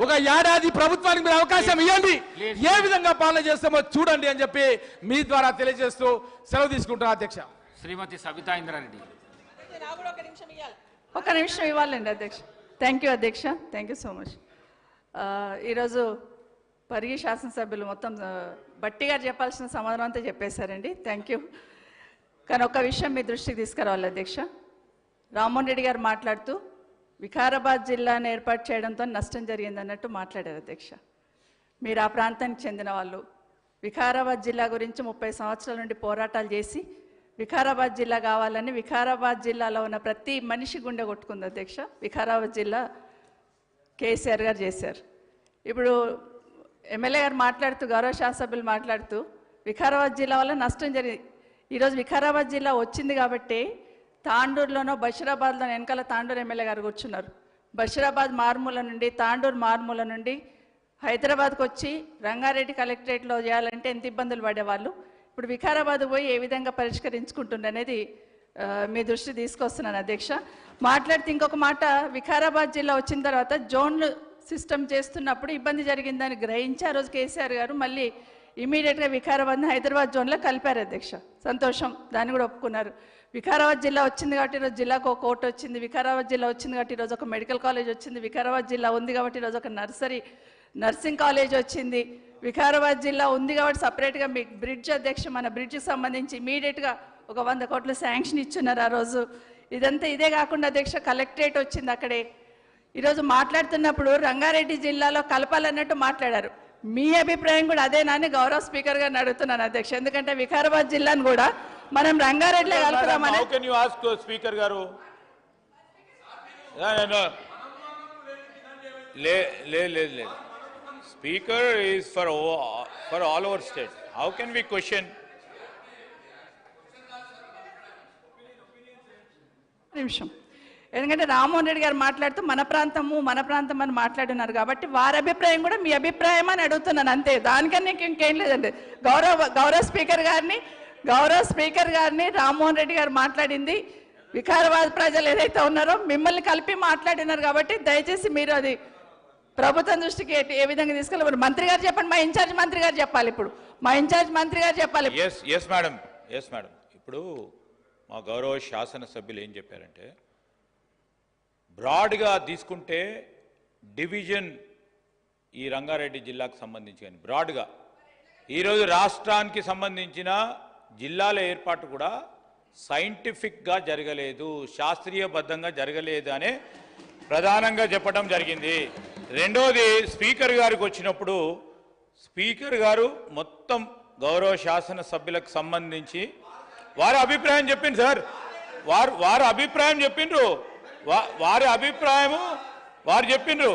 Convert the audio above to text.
ఒక ఏడాది ప్రభుత్వానికి మీరు అవకాశం ఇవ్వండి, ఏ విధంగా పాలన చేస్తామో చూడండి అని చెప్పి మీ ద్వారా తెలియజేస్తూ సెలవు తీసుకుంటున్నా అధ్యక్ష. శ్రీమతి సబితా ఇంద్రారెడ్డి. ఒక నిమిషం ఇవ్వాలండి అధ్యక్ష. థ్యాంక్ యూ అధ్యక్ష, థ్యాంక్ యూ సో మచ్. ఈరోజు పరిగి శాసనసభ్యులు మొత్తం బట్టి గారు చెప్పాల్సిన సమాధానం అంతా చెప్పేశారండి. Thank you. కానీ ఒక విషయం మీ దృష్టికి తీసుకురావాలి అధ్యక్ష. రామ్మోహన్ రెడ్డి గారు మాట్లాడుతూ వికారాబాద్ జిల్లాను ఏర్పాటు చేయడంతో నష్టం జరిగింది అన్నట్టు మాట్లాడారు అధ్యక్ష. మీరు ఆ ప్రాంతానికి చెందిన వాళ్ళు, వికారాబాద్ జిల్లా గురించి 30 సంవత్సరాల నుండి పోరాటాలు చేసి వికారాబాద్ జిల్లా కావాలని వికారాబాద్ జిల్లాలో ఉన్న ప్రతి మనిషి గుండె కొట్టుకుంది అధ్యక్ష. వికారాబాద్ జిల్లా కేసీఆర్ గారు చేశారు. ఇప్పుడు ఎమ్మెల్యే గారు మాట్లాడుతూ, గౌరవ శాసనసభ్యులు మాట్లాడుతూ వికారాబాద్ జిల్లా వల్ల నష్టం జరిగింది. ఈరోజు వికారాబాద్ జిల్లా వచ్చింది కాబట్టి తాండూరులోనో బషీరాబాద్లో వెనకాల తాండూరు ఎమ్మెల్యే గారు కూర్చున్నారు. బషీరాబాద్ మారుమూల నుండి, తాండూరు మారుమూల నుండి హైదరాబాద్కు వచ్చి రంగారెడ్డి కలెక్టరేట్లో చేయాలంటే ఎంత ఇబ్బందులు పడేవాళ్ళు. ఇప్పుడు వికారాబాద్ పోయి ఏ విధంగా పరిష్కరించుకుంటుండే అనేది మీ దృష్టి తీసుకొస్తున్నాను అధ్యక్ష. మాట్లాడితే ఇంకొక మాట, వికారాబాద్ జిల్లా వచ్చిన తర్వాత జోన్లు సిస్టమ్ చేస్తున్నప్పుడు ఇబ్బంది జరిగిందని గ్రహించి ఆ రోజు కేసీఆర్ గారు మళ్ళీ ఇమీడియట్గా వికారాబాద్ని హైదరాబాద్ జోన్లో కలిపారు అధ్యక్ష. సంతోషం, దాన్ని కూడా ఒప్పుకున్నారు. వికారాబాద్ జిల్లా వచ్చింది కాబట్టి ఈరోజు జిల్లాకు ఒక కోర్టు వచ్చింది. వికారాబాద్ జిల్లా వచ్చింది కాబట్టి ఈరోజు ఒక మెడికల్ కాలేజ్ వచ్చింది. వికారాబాద్ జిల్లా ఉంది కాబట్టి ఈరోజు ఒక నర్సింగ్ కాలేజ్ వచ్చింది. వికారాబాద్ జిల్లా ఉంది కాబట్టి సపరేట్గా మీ బ్రిడ్జ్ అధ్యక్ష, మన బ్రిడ్జ్కి సంబంధించి ఇమీడియట్గా ఒక 100 కోట్లు శాంక్షన్ ఇచ్చున్నారు ఆ రోజు. ఇదంతా ఇదే కాకుండా అధ్యక్ష కలెక్టరేట్ వచ్చింది అక్కడే. ఈరోజు మాట్లాడుతున్నప్పుడు రంగారెడ్డి జిల్లాలో కలపాలన్నట్టు మాట్లాడారు. మీ అభిప్రాయం కూడా అదేనా అని గౌరవ స్పీకర్ గారిని అడుగుతున్నాను అధ్యక్ష. ఎందుకంటే వికారాబాద్ జిల్లాను కూడా మనం రంగారెడ్డిలో కలుపుదామని. How can you ask speaker గారు? లేదు. Speaker is for all our states. How can we question? నిమిషం. ఎందుకంటే రామ్మోహన్ రెడ్డి గారు మాట్లాడుతూ మన ప్రాంతం అని మాట్లాడున్నారు కాబట్టి వారి అభిప్రాయం కూడా మీ అభిప్రాయం అని అడుగుతున్నాను అంతే. దానికన్నా ఇంకేం లేదండి. గౌరవ స్పీకర్ గారిని రామ్మోహన్ రెడ్డి గారు మాట్లాడింది వికారాబాద్ ప్రజలు ఏదైతే ఉన్నారో మిమ్మల్ని కలిపి మాట్లాడినారు కాబట్టి దయచేసి మీరు అది ప్రభుత్వం దృష్టికి ఏ విధంగా తీసుకెళ్ళి మంత్రి గారు చెప్పండి. మా ఇన్ఛార్జ్ మంత్రి గారు చెప్పాలి. ఇప్పుడు మా ఇన్ఛార్జ్ మంత్రి గారు చెప్పాలి. Yes madam. ఇప్పుడు మా గౌరవ శాసనసభ్యులు ఏం చెప్పారంటే, బ్రాడ్గా తీసుకుంటే డివిజన్ ఈ రంగారెడ్డి జిల్లాకు సంబంధించి కానీ బ్రాడ్గా ఈరోజు రాష్ట్రానికి సంబంధించిన జిల్లాల ఏర్పాటు కూడా సైంటిఫిక్గా జరగలేదు, శాస్త్రీయబద్ధంగా జరగలేదు అనే ప్రధానంగా చెప్పడం జరిగింది. రెండోది, స్పీకర్ గారికి వచ్చినప్పుడు స్పీకర్ గారు మొత్తం గౌరవ శాసనసభ్యులకు సంబంధించి వారి అభిప్రాయం చెప్పింది సార్. వారి అభిప్రాయం చెప్పిండ్రు. వారి అభిప్రాయము వారు చెప్పిండ్రు.